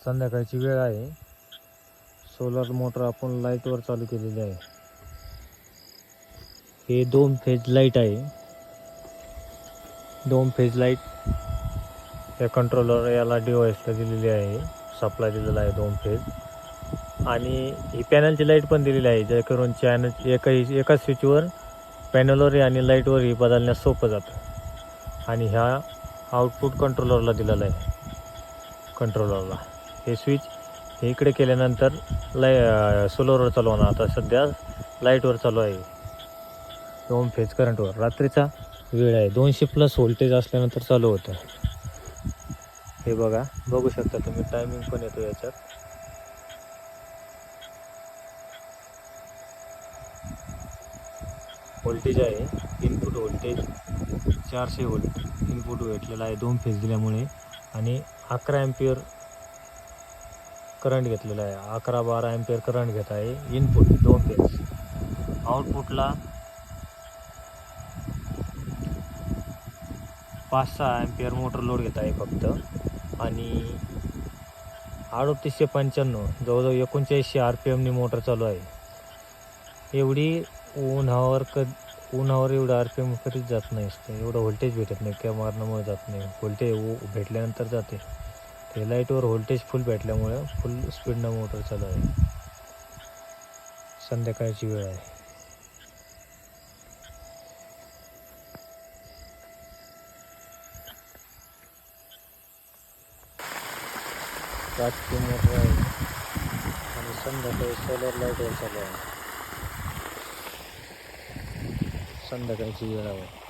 संध्याकाळची वेळ आहे. सोलर मोटर आपण लाईटवर चालू केलेली आहे. हे 2 फेज लाईट आहे. 2 फेज लाईट या कंट्रोलर याला डिव्हाइसला दिलेली आहे. सप्लाय दिलेला आहे 2 फेज. आणि ही पॅनलची लाईट पण दिलेली आहे, जेणेकरून चॅनल एका स्विचवर पॅनलवर आणि लाईटवर ही बदलण्यास सोपं जातं. आणि ह्या आउटपुट कंट्रोलरला दिलेला आहे. कंट्रोलरला हे स्विच हे इकडे केल्यानंतर सोलरवर चालू होणार. आता सध्या लाईटवर चालू आहे 2 फेज करंटवर. रात्रीचा वेळ आहे, 200+ व्होल्टेज असल्यानंतर चालू होतं. हे बघू शकता तुम्ही, टायमिंग पण येतो याच्यात. व्होल्टेज आहे, इनपुट व्होल्टेज 400 व्होल्ट इनपुट भेटलेला आहे 2 फेज दिल्यामुळे. आणि 11 एम्पियर करंट घेतलेला आहे. 11-12 एम्पियर करंट घेत आहे इनपुट 2 फेज. आउटपुटला 5-6 एम्पियर मोटर लोड घेत आहे फक्त. आणि 3895 जवळजवळ 39 RPMनी मोटर चालू आहे. एवढी उन्हावर एवढं RPM कधीच जात नाही असतं. एवढं व्होल्टेज भेटत नाही, किंवा मारण्यामुळे जात नाही. व्होल्टेज भेटल्यानंतर जाते. ते लाईटवर व्होल्टेज फुल भेटल्यामुळे फुल स्पीडनं मोटर चालू आहे. संध्याकाळची वेळ आहे. रातची मोटर आहे आणि संध्याकाळी सोलर लाईटवर चालू आहे. संध्याकाळची वेळ आहे.